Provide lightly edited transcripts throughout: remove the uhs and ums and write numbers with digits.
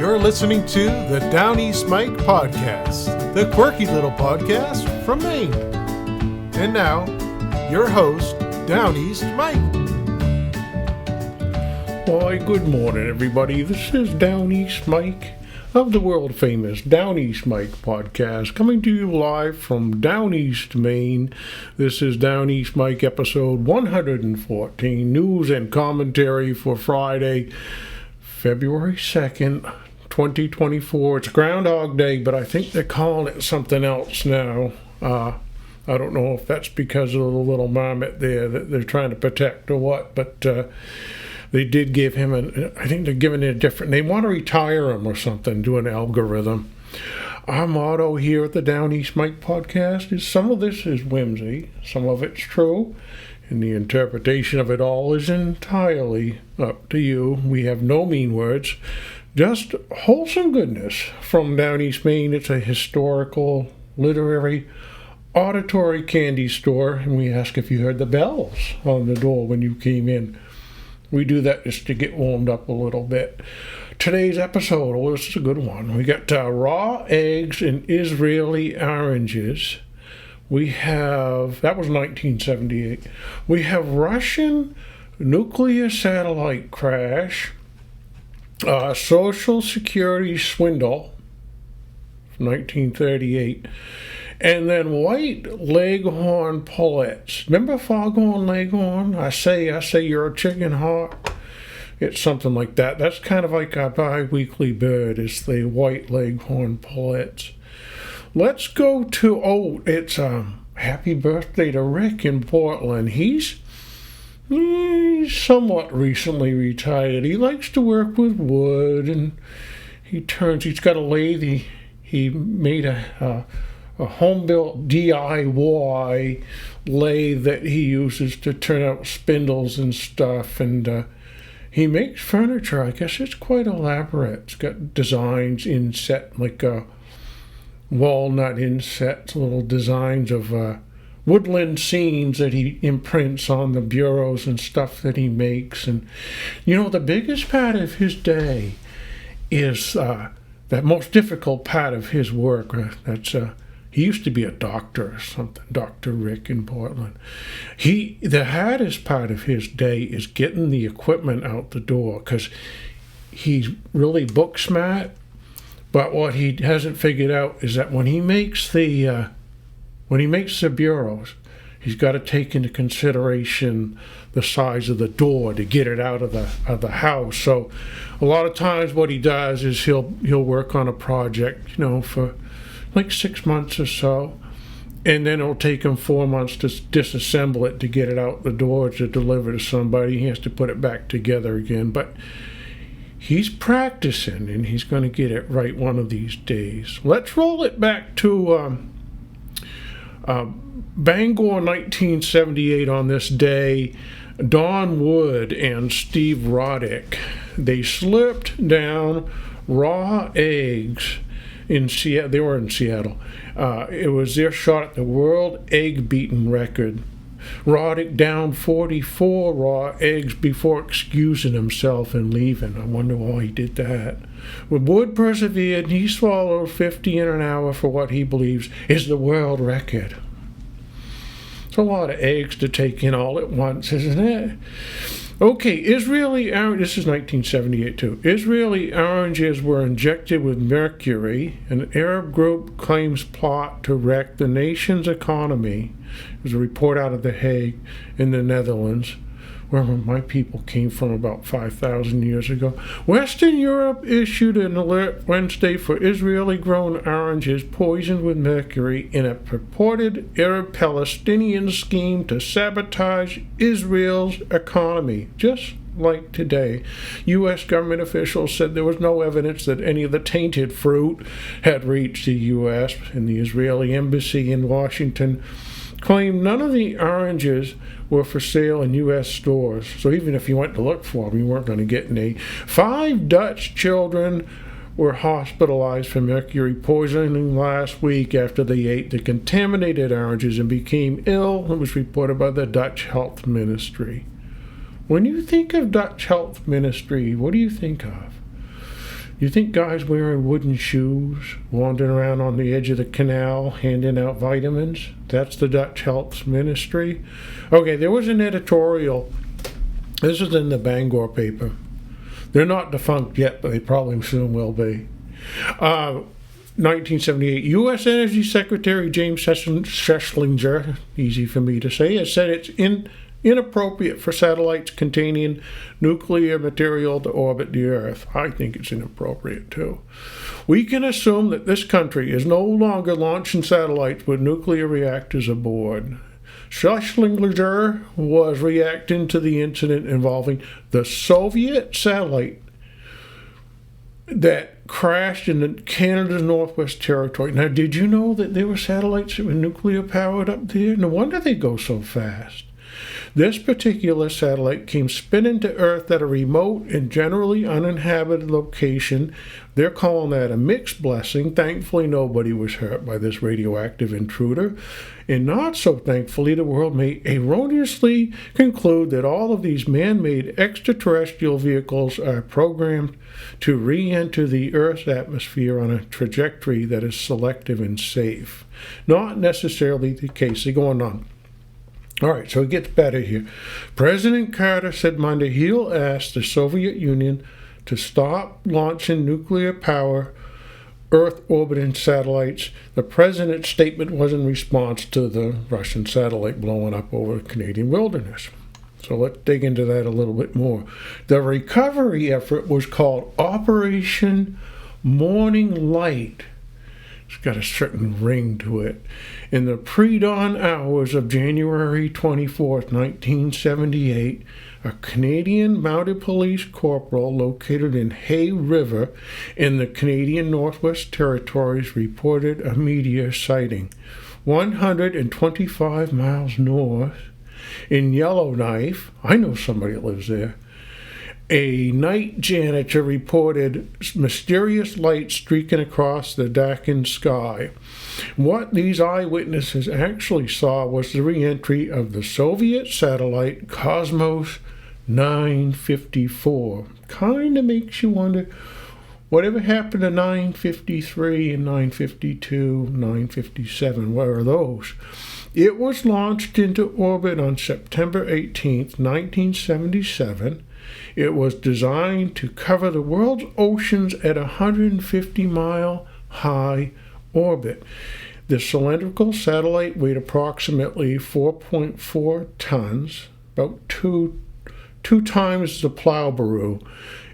You're listening to the Downeast Mike podcast, the quirky little podcast from Maine. And now, your host, Downeast Mike. Why, good morning, everybody. This is Downeast Mike of the world-famous Downeast Mike podcast, coming to you live from Downeast, Maine. This is Downeast Mike episode 114, news and commentary for Friday, February 2nd, 2024. It's Groundhog Day, but I think they're calling it something else now. I don't know if that's because of the little marmot there that they're trying to protect or what, but they did give him I think they're giving it a different, they want to retire him or something, do an algorithm. Our motto here at the Downeast Mike podcast is some of this is whimsy, some of it's true, and the interpretation of it all is entirely up to you. We have no mean words, just wholesome goodness from Downeast Maine. It's a historical, literary, auditory candy store, and we ask if you heard the bells on the door when you came in. We do that just to get warmed up a little bit. Today's episode, oh, this is a good one. We got raw eggs and Israeli oranges. We have, that was 1978. We have Russian nuclear satellite crash, Social Security swindle from 1938, and then white Leghorn Pullets. Remember Foghorn Leghorn? I say you're a chicken hawk. It's something like that. That's kind of like a bi-weekly bird, is the white Leghorn Pullets. Let's go to, it's happy birthday to Rick in Portland. He's somewhat recently retired. He likes to work with wood, and he's got a lathe. He made a home-built DIY lathe that he uses to turn out spindles and stuff, and he makes furniture. I guess it's quite elaborate. It's got designs inset, like walnut insets, little designs of woodland scenes that he imprints on the bureaus and stuff that he makes. And the biggest part of his day is the most difficult part of his work. He used to be a doctor or something, Dr. Rick in Portland. The hardest part of his day is getting the equipment out the door, because he's really book smart. But what he hasn't figured out is that when he makes the bureaus, he's got to take into consideration the size of the door to get it out of the house. So a lot of times what he does is he'll work on a project, for like 6 months or so, and then it'll take him 4 months to disassemble it to get it out the door to deliver to somebody. He has to put it back together again, but he's practicing, and he's going to get it right one of these days. Let's roll it back to Bangor, 1978. On this day, Don Wood and Steve Roddick, they slipped down raw eggs in Seattle. They were in Seattle. It was their shot at the world egg beating record. Roddick down 44 raw eggs before excusing himself and leaving. I wonder why he did that. When Wood persevered, he swallowed 50 in an hour for what he believes is the world record. It's a lot of eggs to take in all at once, isn't it? Okay, this is 1978 too. Israeli oranges were injected with mercury. An Arab group claims plot to wreck the nation's economy. It was a report out of The Hague in the Netherlands, where my people came from about 5,000 years ago. Western Europe issued an alert Wednesday for Israeli-grown oranges poisoned with mercury in a purported Arab-Palestinian scheme to sabotage Israel's economy. Just like today, U.S. government officials said there was no evidence that any of the tainted fruit had reached the U.S., and the Israeli embassy in Washington claimed none of the oranges were for sale in U.S. stores. So even if you went to look for them, you weren't going to get any. 5 Dutch children were hospitalized for mercury poisoning last week after they ate the contaminated oranges and became ill. It was reported by the Dutch Health Ministry. When you think of Dutch Health Ministry, what do you think of? You think guys wearing wooden shoes, wandering around on the edge of the canal, handing out vitamins? That's the Dutch Health Ministry? Okay, there was an editorial. This is in the Bangor paper. They're not defunct yet, but they probably soon will be. 1978, U.S. Energy Secretary James Schlesinger, easy for me to say, has said it's inappropriate for satellites containing nuclear material to orbit the Earth. I think it's inappropriate too. We can assume that this country is no longer launching satellites with nuclear reactors aboard. Schlesinger was reacting to the incident involving the Soviet satellite that crashed in Canada's Northwest Territory. Now, did you know that there were satellites that were nuclear powered up there? No wonder they go so fast. This particular satellite came spinning to Earth at a remote and generally uninhabited location. They're calling that a mixed blessing. Thankfully, nobody was hurt by this radioactive intruder. And not so thankfully, the world may erroneously conclude that all of these man-made extraterrestrial vehicles are programmed to re-enter the Earth's atmosphere on a trajectory that is selective and safe. Not necessarily the case. They're going on. All right, so it gets better here. President Carter said Monday he'll ask the Soviet Union to stop launching nuclear power Earth-orbiting satellites. The president's statement was in response to the Russian satellite blowing up over the Canadian wilderness. So let's dig into that a little bit more. The recovery effort was called Operation Morning Light. It's got a certain ring to it. In the pre-dawn hours of January 24th, 1978, a Canadian mounted police corporal located in Hay River in the Canadian Northwest Territories reported a meteor sighting. 125 miles north in Yellowknife, I know somebody that lives there, a night janitor reported mysterious light streaking across the darkened sky. What these eyewitnesses actually saw was the re-entry of the Soviet satellite Cosmos 954. Kind of makes you wonder, whatever happened to 953 and 952, 957? Where are those? It was launched into orbit on September 18th, 1977. It was designed to cover the world's oceans at a 150-mile high orbit. The cylindrical satellite weighed approximately 4.4 tons, about two times the plow barrow.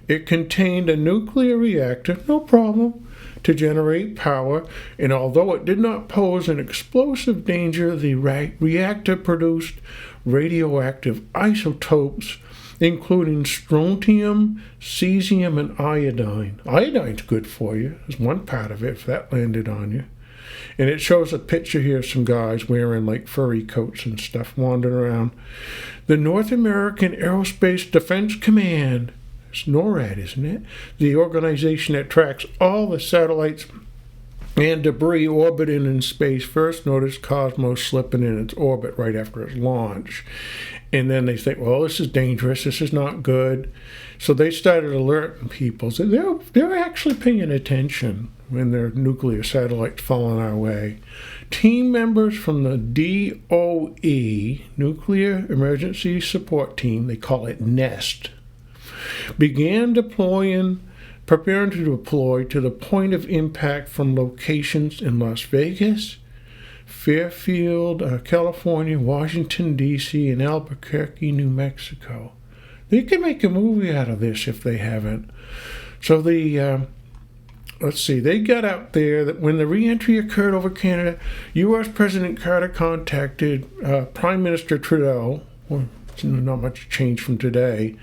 It contained a nuclear reactor, no problem, to generate power, and although it did not pose an explosive danger, the reactor produced radioactive isotopes including strontium, cesium, and iodine. Iodine's good for you. There's one part of it if that landed on you. And it shows a picture here of some guys wearing like furry coats and stuff wandering around. The North American Aerospace Defense Command, it's NORAD, isn't it? The organization that tracks all the satellites and debris orbiting in space, first noticed Cosmos slipping in its orbit right after its launch. And then they think, well, this is dangerous, this is not good. So they started alerting people. So they're actually paying attention when their nuclear satellites falling our way. Team members from the DOE, Nuclear Emergency Support Team, they call it NEST, began preparing to deploy to the point of impact from locations in Las Vegas, Fairfield, California, Washington, D.C., and Albuquerque, New Mexico. They could make a movie out of this if they haven't. So they got out there that when the re-entry occurred over Canada, U.S. President Carter contacted Prime Minister Trudeau, well, not much change from today,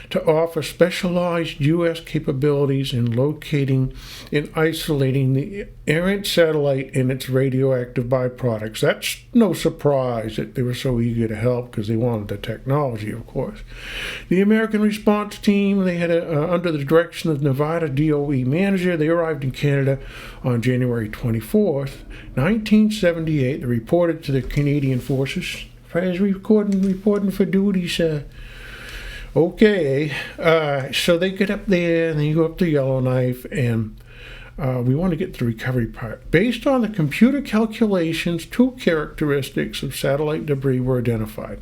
to offer specialized U.S. capabilities in locating and isolating the errant satellite and its radioactive byproducts. That's no surprise that they were so eager to help because they wanted the technology, of course. The American response team, they had under the direction of Nevada DOE manager, they arrived in Canada on January 24th, 1978. They reported to the Canadian forces. Reporting for duty, sir. Okay, so they get up there and they go up to Yellowknife, and we want to get to the recovery part. Based on the computer calculations, two characteristics of satellite debris were identified: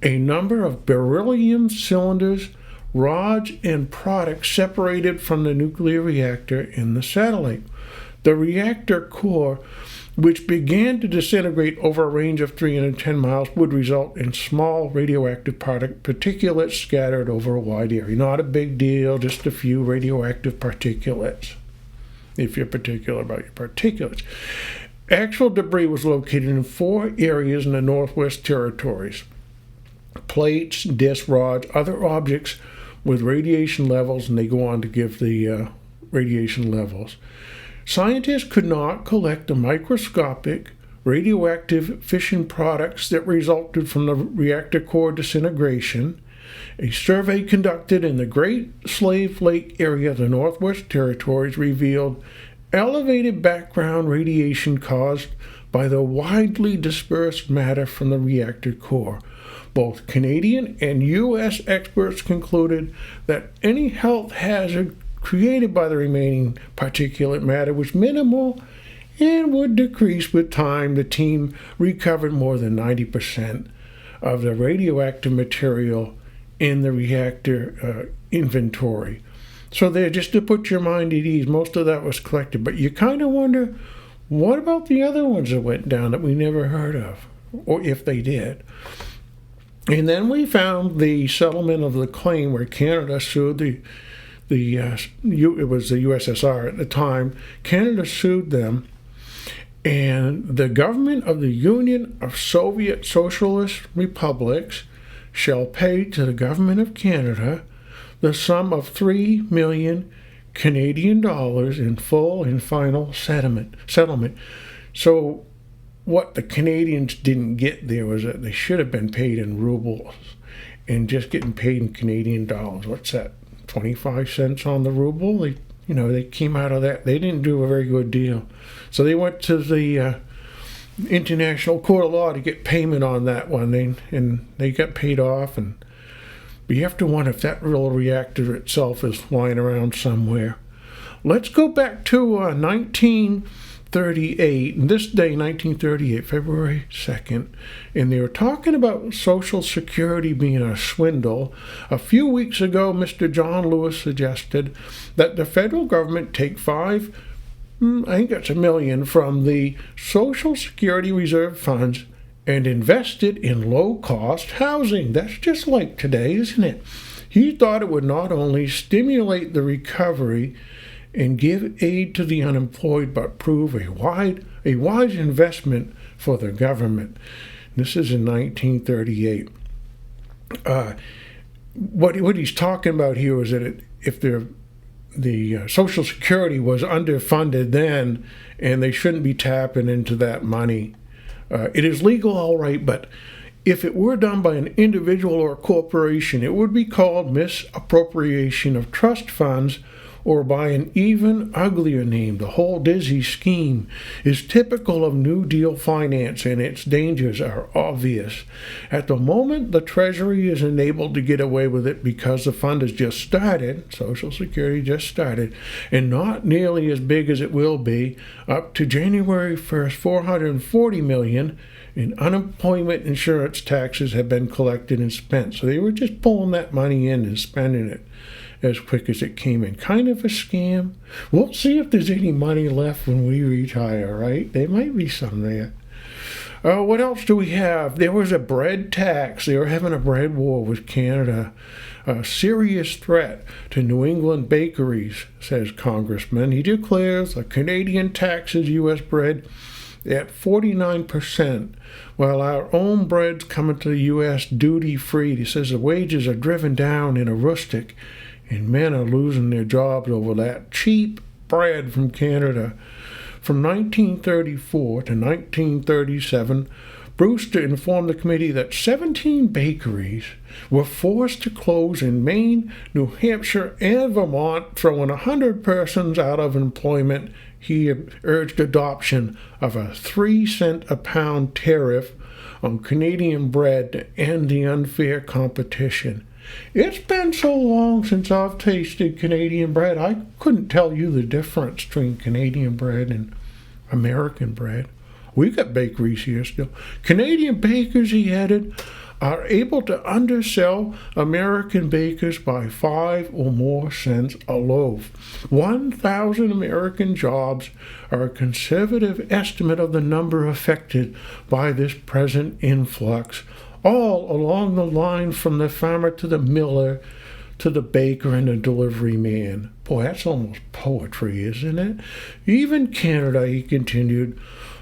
a number of beryllium cylinders, rods, and products separated from the nuclear reactor in the satellite. The reactor core, which began to disintegrate over a range of 310 miles, would result in small radioactive particulates scattered over a wide area. Not a big deal, just a few radioactive particulates, if you're particular about your particulates. Actual debris was located in 4 areas in the Northwest Territories: plates, disc rods, other objects with radiation levels, and they go on to give the radiation levels. Scientists could not collect the microscopic radioactive fission products that resulted from the reactor core disintegration. A survey conducted in the Great Slave Lake area of the Northwest Territories revealed elevated background radiation caused by the widely dispersed matter from the reactor core. Both Canadian and U.S. experts concluded that any health hazard created by the remaining particulate matter was minimal and would decrease with time. The team recovered more than 90% of the radioactive material in the reactor inventory. So there, just to put your mind at ease, most of that was collected. But you kind of wonder, what about the other ones that went down that we never heard of, or if they did? And then we found the settlement of the claim where Canada sued it was the USSR at the time. Canada sued them, and the government of the Union of Soviet Socialist Republics shall pay to the government of Canada the sum of 3 million Canadian dollars in full and final settlement. So what the Canadians didn't get there was that they should have been paid in rubles, and just getting paid in Canadian dollars. What's that? 25 cents on the ruble. They came out of that. They didn't do a very good deal. So they went to the International Court of Law to get payment on that one, and they got paid off. But you have to wonder if that real reactor itself is lying around somewhere. Let's go back to 1938, and this day, 1938, February 2nd, and they were talking about Social Security being a swindle. A few weeks ago, Mr. John Lewis suggested that the federal government take $1 million from the Social Security reserve funds and invest it in low-cost housing. That's just like today, isn't it? He thought it would not only stimulate the recovery and give aid to the unemployed, but prove a wise investment for the government. This is in 1938. What he's talking about here is that if the Social Security was underfunded then, and they shouldn't be tapping into that money. It is legal, all right, but if it were done by an individual or a corporation, it would be called misappropriation of trust funds, or by an even uglier name. The whole dizzy scheme is typical of New Deal finance, and its dangers are obvious. At the moment, the Treasury is enabled to get away with it because the fund has just started, Social Security just started, and not nearly as big as it will be. Up to January 1st, $440 million in unemployment insurance taxes have been collected and spent. So they were just pulling that money in and spending it as quick as it came in. Kind of a scam. We'll see if there's any money left when we retire, right? There might be some there. What else do we have? There was a bread tax. They were having a bread war with Canada. A serious threat to New England bakeries, says Congressman. He declares the Canadian taxes U.S. bread at 49%, while our own bread's coming to the U.S. duty-free. He says the wages are driven down in a rustic, and men are losing their jobs over that cheap bread from Canada. From 1934 to 1937, Brewster informed the committee that 17 bakeries were forced to close in Maine, New Hampshire, and Vermont, throwing 100 persons out of employment. He urged adoption of a 3-cent a pound tariff on Canadian bread to end the unfair competition. It's been so long since I've tasted Canadian bread, I couldn't tell you the difference between Canadian bread and American bread. We've got bakeries here still. Canadian bakers, he added, are able to undersell American bakers by 5 or more cents a loaf. 1,000 American jobs are a conservative estimate of the number affected by this present influx, all along the line from the farmer to the miller to the baker and the delivery man. Boy, that's almost poetry, isn't it? Even Canada, he continued,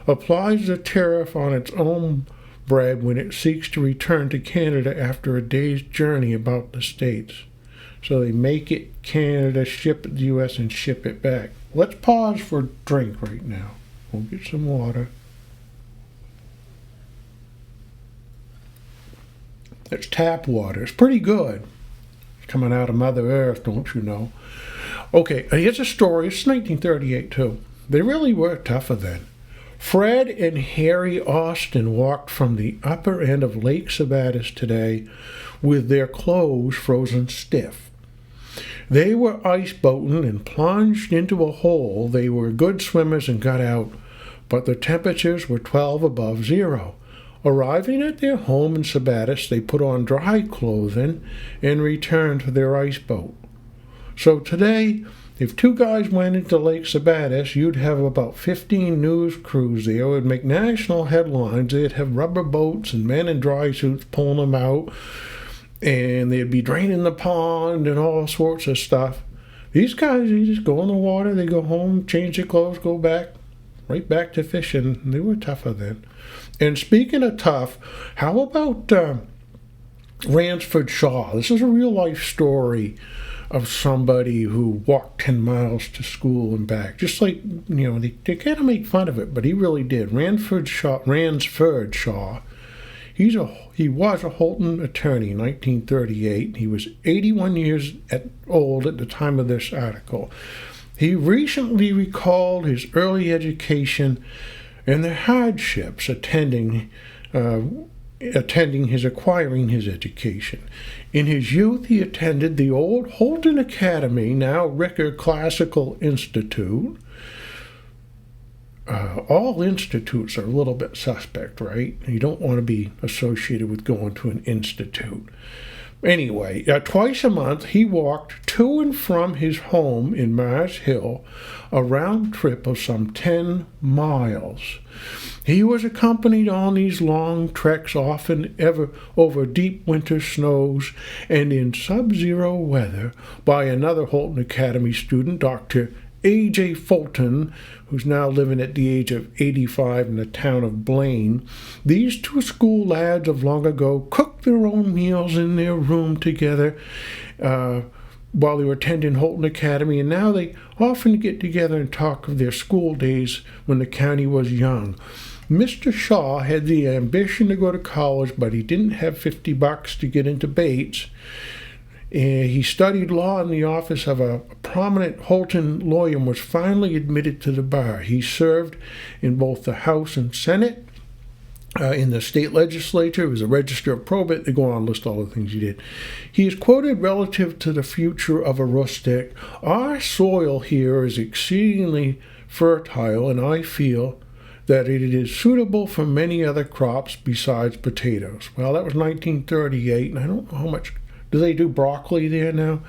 applies the tariff on its own bread when it seeks to return to Canada after a day's journey about the States. So they make it Canada, ship it to the U.S., and ship it back. Let's pause for a drink right now. We'll get some water. It's tap water. It's pretty good. It's coming out of Mother Earth, don't you know? Okay, here's a story. It's 1938, too. They really were tougher then. Fred and Harry Austin walked from the upper end of Lake Sabattis today with their clothes frozen stiff. They were ice boating and plunged into a hole. They were good swimmers and got out, but the temperatures were 12 above zero. Arriving at their home in Sabattis, they put on dry clothing and returned to their ice boat. So today, if two guys went into Lake Sabattis, you'd have about 15 news crews there. It would make national headlines. They'd have rubber boats and men in dry suits pulling them out, and they'd be draining the pond and all sorts of stuff. These guys, they just go in the water, they go home, change their clothes, go back, right back to fishing. They were tougher then. And speaking of tough, how about Ransford Shaw? This is a real-life story of somebody who walked 10 miles to school and back. Just like, they kind of make fun of it, but he really did. Ransford Shaw, he was a Holton attorney in 1938. He was 81 years old at the time of this article. He recently recalled his early education and the hardships attending acquiring his education. In his youth, he attended the old Holton Academy, now Ricker Classical Institute. All institutes are a little bit suspect, right? You don't want to be associated with going to an institute. Anyway, twice a month he walked to and from his home in Mars Hill, a round trip of some 10 miles. He was accompanied on these long treks, often ever over deep winter snows and in sub-zero weather, by another Holton Academy student, Dr. A.J. Fulton, who's now living at the age of 85 in the town of Blaine. These two school lads of long ago cooked their own meals in their room together while they were attending Holton Academy, and now they often get together and talk of their school days when the county was young. Mr. Shaw had the ambition to go to college, but he didn't have $50 to get into Bates. He studied law in the office of a prominent Holton lawyer and was finally admitted to the bar. He served in both the House and Senate. In the state legislature, he was a register of probate. They go on and list all the things he did. He is quoted relative to the future of a rustic. Our soil here is exceedingly fertile, and I feel that it is suitable for many other crops besides potatoes. Well, that was 1938, and I don't know how much. Do they do broccoli there now?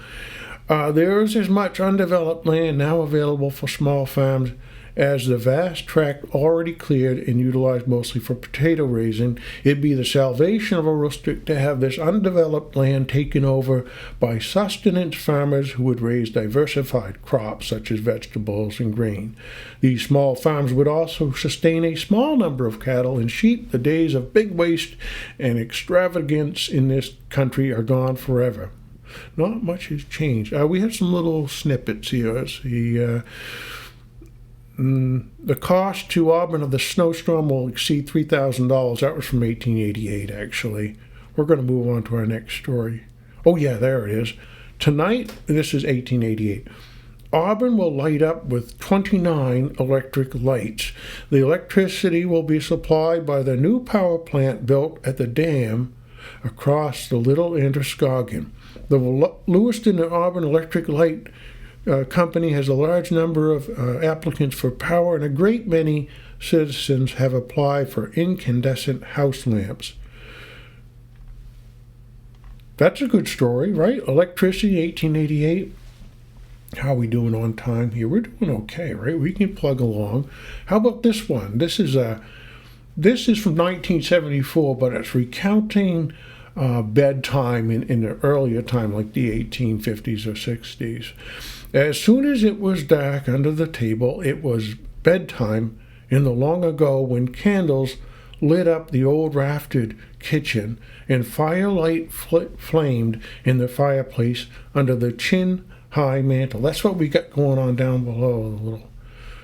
There is as much undeveloped land now available for small farms as the vast tract already cleared and utilized mostly for potato raising. It'd be the salvation of a rustic to have this undeveloped land taken over by sustenance farmers who would raise diversified crops such as vegetables and grain. These small farms would also sustain a small number of cattle and sheep. The days of big waste and extravagance in this country are gone forever. Not much has changed. We have some little snippets here. The cost to Auburn of the snowstorm will exceed $3,000. That was from 1888, actually. We're going to move on to our next story. Oh, yeah, there it is. Tonight, this is 1888. Auburn will light up with 29 electric lights. The electricity will be supplied by the new power plant built at the dam across the Little Androscoggin. The Lewiston and Auburn Electric Light Company has a large number of applicants for power, and a great many citizens have applied for incandescent house lamps. That's a good story, right? Electricity, 1888. How are we doing on time here? We're doing okay, right? We can plug along. How about this one? This is from 1974, but it's recounting bedtime in the earlier time, like the 1850s or 60s. As soon as it was dark under the table, it was bedtime in the long ago, when candles lit up the old raftered kitchen and firelight flamed in the fireplace under the chin-high mantel. That's what we got going on down below, the little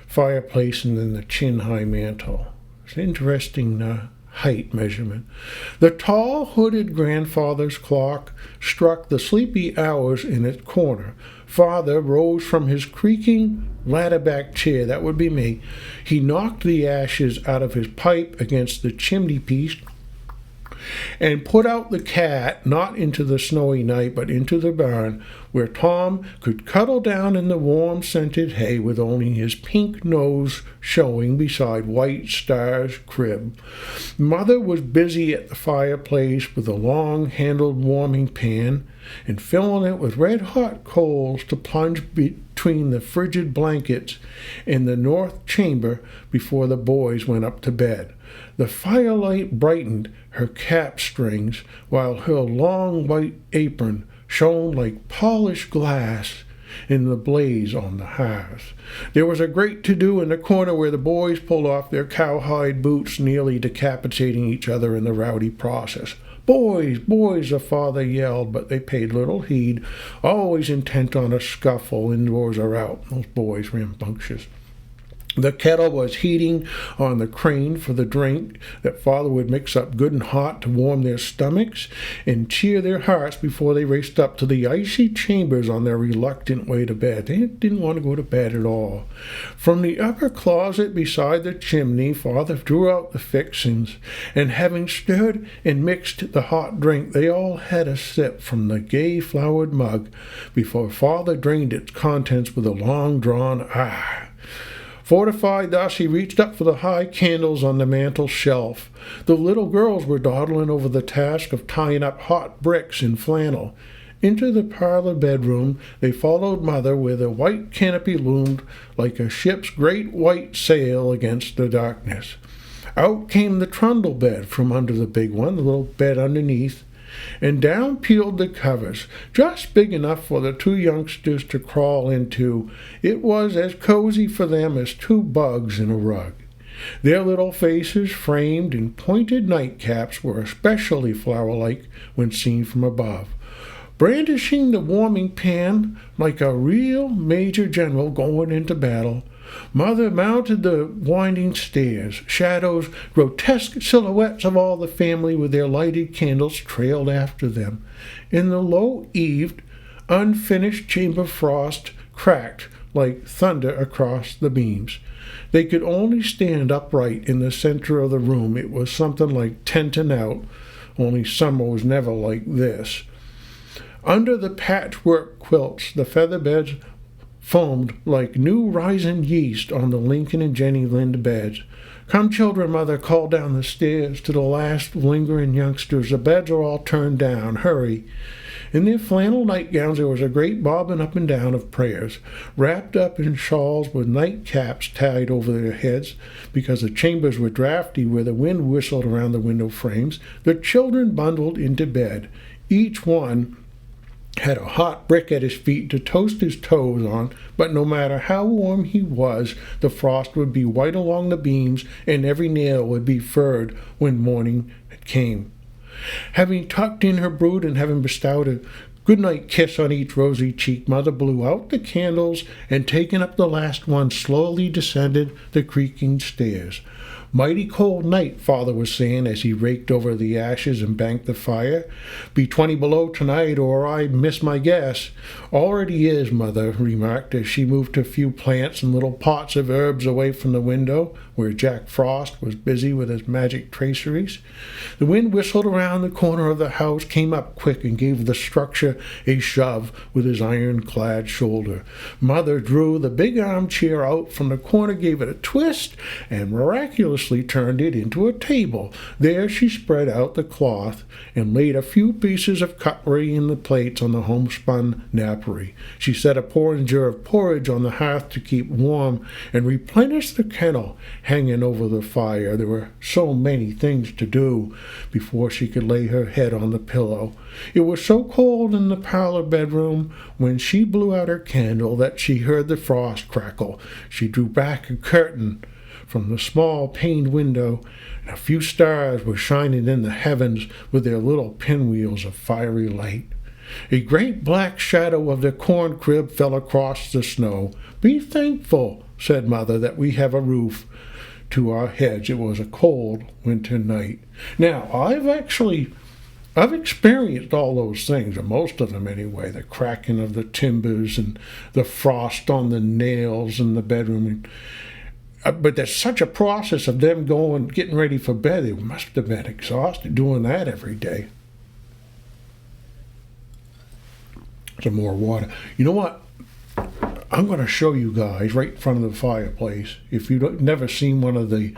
fireplace and then the chin-high mantel. It's an interesting height measurement. The tall, hooded grandfather's clock struck the sleepy hours in its corner. Father rose from his creaking ladder-back chair. That would be me. He knocked the ashes out of his pipe against the chimney piece and put out the cat, not into the snowy night, but into the barn, where Tom could cuddle down in the warm, scented hay with only his pink nose showing beside White Star's crib. Mother was busy at the fireplace with a long-handled warming pan and filling it with red-hot coals to plunge between the frigid blankets in the north chamber before the boys went up to bed. The firelight brightened her cap strings, while her long white apron shone like polished glass in the blaze on the hearth. There was a great to-do in the corner where the boys pulled off their cowhide boots, nearly decapitating each other in the rowdy process. "Boys, boys," the father yelled, but they paid little heed, always intent on a scuffle, indoors or out. Those boys rambunctious. The kettle was heating on the crane for the drink that father would mix up good and hot to warm their stomachs and cheer their hearts before they raced up to the icy chambers on their reluctant way to bed. They didn't want to go to bed at all. From the upper closet beside the chimney, father drew out the fixings, and having stirred and mixed the hot drink, they all had a sip from the gay-flowered mug before father drained its contents with a long-drawn "ah." Fortified thus, he reached up for the high candles on the mantel shelf. The little girls were dawdling over the task of tying up hot bricks in flannel. Into the parlor bedroom they followed mother, where the white canopy loomed like a ship's great white sail against the darkness. Out came the trundle bed from under the big one, the little bed underneath, and down peeled the covers, just big enough for the two youngsters to crawl into. It was as cozy for them as two bugs in a rug. Their little faces, framed in pointed nightcaps, were especially flower-like when seen from above. Brandishing the warming pan like a real major general going into battle, mother mounted the winding stairs. Shadows, grotesque silhouettes of all the family with their lighted candles trailed after them. In the low-eaved, unfinished chamber frost cracked like thunder across the beams. They could only stand upright in the center of the room. It was something like tenting out, only summer was never like this. Under the patchwork quilts, the feather beds foamed like new rising yeast on the Lincoln and Jenny Lind beds. "Come, children," mother called down the stairs to the last lingering youngsters. "The beds are all turned down. Hurry." In their flannel nightgowns there was a great bobbing up and down of prayers. Wrapped up in shawls with nightcaps tied over their heads, because the chambers were draughty where the wind whistled around the window frames, the children bundled into bed. Each one had a hot brick at his feet to toast his toes on, but no matter how warm he was, the frost would be white along the beams, and every nail would be furred when morning came. Having tucked in her brood and having bestowed a good-night kiss on each rosy cheek, mother blew out the candles and, taking up the last one, slowly descended the creaking stairs. "Mighty cold night," Father was saying as he raked over the ashes and banked the fire. "Be 20 below tonight, or I miss my guess." "Already is," Mother remarked as she moved a few plants and little pots of herbs away from the window, where Jack Frost was busy with his magic traceries. The wind whistled around the corner of the house, came up quick, and gave the structure a shove with his iron-clad shoulder. Mother drew the big armchair out from the corner, gave it a twist, and miraculously turned it into a table. There she spread out the cloth and laid a few pieces of cutlery in the plates on the homespun napery. She set a porringer of porridge on the hearth to keep warm and replenished the kettle hanging over the fire. There were so many things to do before she could lay her head on the pillow. It was so cold in the parlor bedroom when she blew out her candle that she heard the frost crackle. She drew back a curtain from the small paned window, and a few stars were shining in the heavens with their little pinwheels of fiery light. A great black shadow of the corn crib fell across the snow. "Be thankful," said Mother, "that we have a roof to our heads." It was a cold winter night. Now, I've experienced all those things, or most of them anyway, the cracking of the timbers and the frost on the nails in the bedroom. But there's such a process of them getting ready for bed. They must have been exhausted doing that every day. Some more water. You know what? I'm going to show you guys right in front of the fireplace. If you've never seen one of the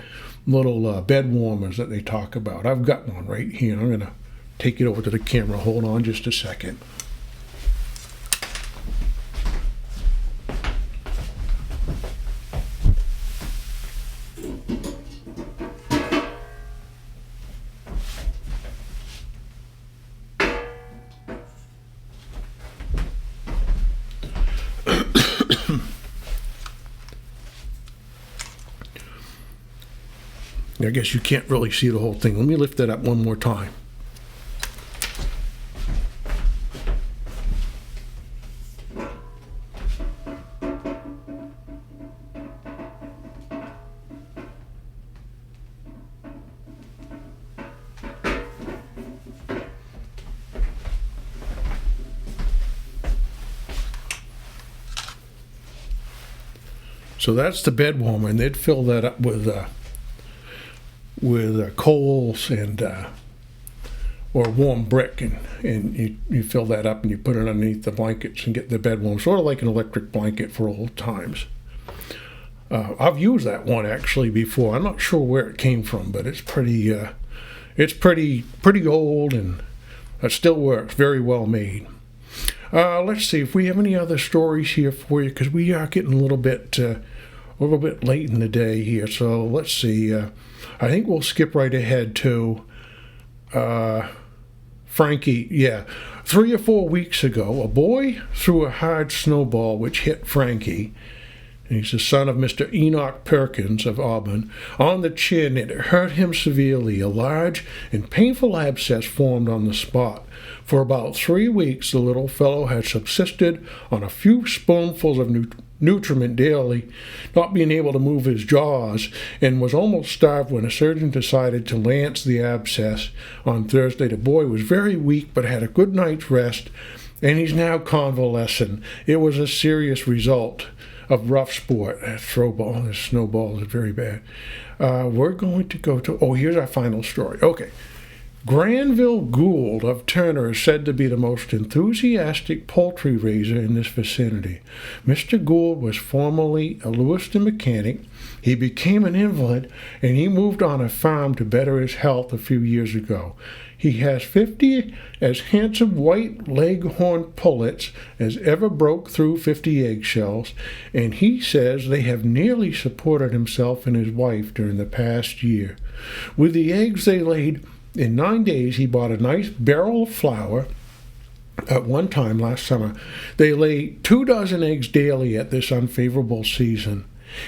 little bed warmers that they talk about, I've got one right here. I'm going to take it over to the camera. Hold on just a second. I guess you can't really see the whole thing. Let me lift that up one more time. So that's the bed warmer, and they'd fill that up with coals and or warm brick, and you fill that up and you put it underneath the blankets and get the bed warm, sort of like an electric blanket for old times. I've used that one actually before. I'm not sure where it came from, but it's pretty old, and it still works. Very well made. Let's see if we have any other stories here for you, because we are getting a little bit late in the day here. So let's see. I think we'll skip right ahead to Frankie. Yeah, 3 or 4 weeks ago, a boy threw a hard snowball which hit Frankie. He's the son of Mr. Enoch Perkins of Auburn, on the chin. It hurt him severely. A large and painful abscess formed on the spot. For about 3 weeks, the little fellow had subsisted on a few spoonfuls of nutriment daily, not being able to move his jaws, and was almost starved when a surgeon decided to lance the abscess on Thursday. The boy was very weak but had a good night's rest, and he's now convalescent. It was a serious result of rough sport. That throwball, this snowball is very bad. We're going to go to, here's our final story. Okay. Granville Gould of Turner is said to be the most enthusiastic poultry raiser in this vicinity. Mr. Gould was formerly a Lewiston mechanic. He became an invalid, and he moved on a farm to better his health a few years ago. He has 50 as handsome white Leghorn Pullets as ever broke through 50 eggshells, and he says they have nearly supported himself and his wife during the past year. With the eggs they laid, in 9 days, he bought a nice barrel of flour. At one time last summer, they lay 24 eggs daily at this unfavorable season.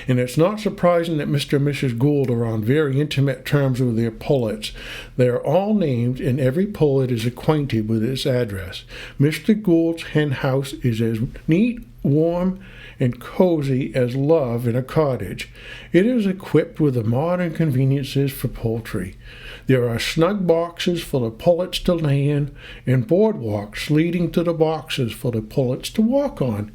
And it's not surprising that Mr. and Mrs. Gould are on very intimate terms with their pullets. They are all named, and every pullet is acquainted with its address. Mr. Gould's hen house is as neat warm and cozy as love in a cottage. It is equipped with the modern conveniences for poultry. There are snug boxes for the pullets to lay in and boardwalks leading to the boxes for the pullets to walk on.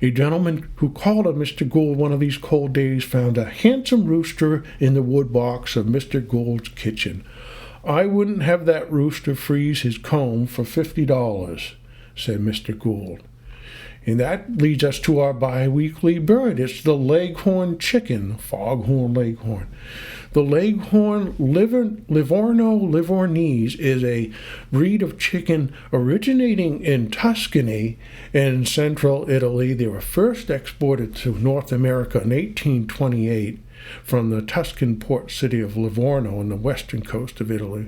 A gentleman who called on Mr. Gould one of these cold days found a handsome rooster in the wood box of Mr. Gould's kitchen. "I wouldn't have that rooster freeze his comb for $50, said Mr. Gould. And that leads us to our bi-weekly bird. It's the Leghorn chicken, foghorn leghorn. The Leghorn Livornese is a breed of chicken originating in Tuscany and central Italy. They were first exported to North America in 1828 from the Tuscan port city of Livorno on the western coast of Italy.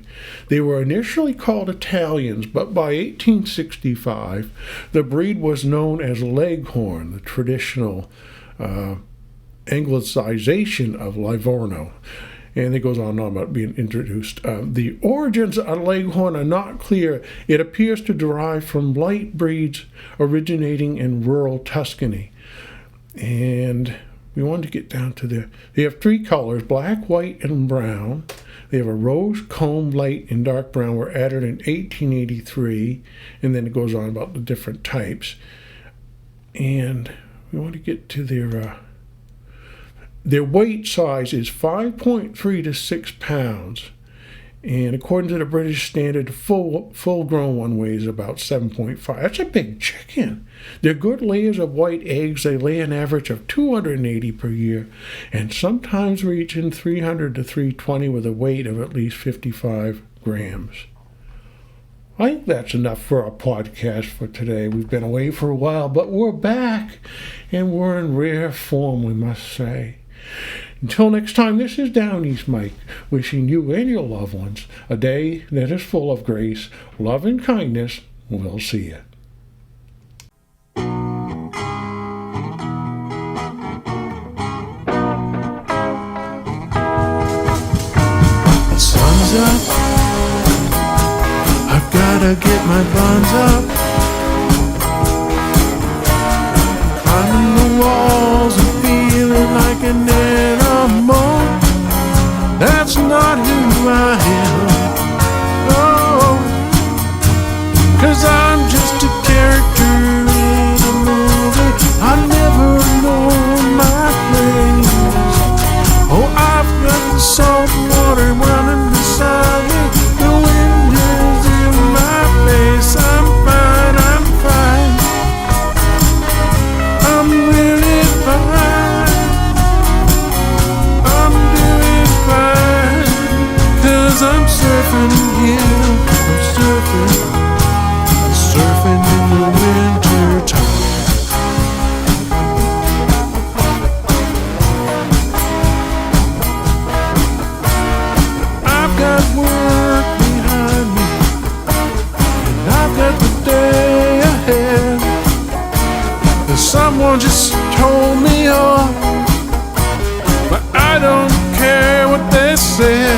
They were initially called Italians, but by 1865, the breed was known as Leghorn, the traditional anglicization of Livorno. And it goes on about being introduced. The origins of Leghorn are not clear. It appears to derive from light breeds originating in rural Tuscany. And we wanted to get down to they have three colors, black, white, and brown. They have a rose comb, light and dark brown, were added in 1883, and then it goes on about the different types. And we want to get to their weight size is 5.3 to 6 pounds. And according to the British standard, full-grown one weighs about 7.5. That's a big chicken. They're good layers of white eggs. They lay an average of 280 per year, and sometimes reaching 300 to 320 with a weight of at least 55 grams. I think that's enough for our podcast for today. We've been away for a while, but we're back, and we're in rare form, we must say. Until next time, this is Downeast Mike, wishing you and your loved ones a day that is full of grace, love, and kindness. We'll see you. The sun's up. I've gotta get my buns up. Climbing the walls and feeling like an animal. That's not who I am. Oh, 'cause I'm just a character in a movie. I never know my place. Oh, I've got the salt water running beside me. The wind is in my face. I'm fine, I'm fine. I'm really fine. I'm doing fine. 'Cause I'm surfing here. I'm surfing in the winter time. I've got work behind me, and I've got the day ahead. Someone just told me off, but I don't care what they say.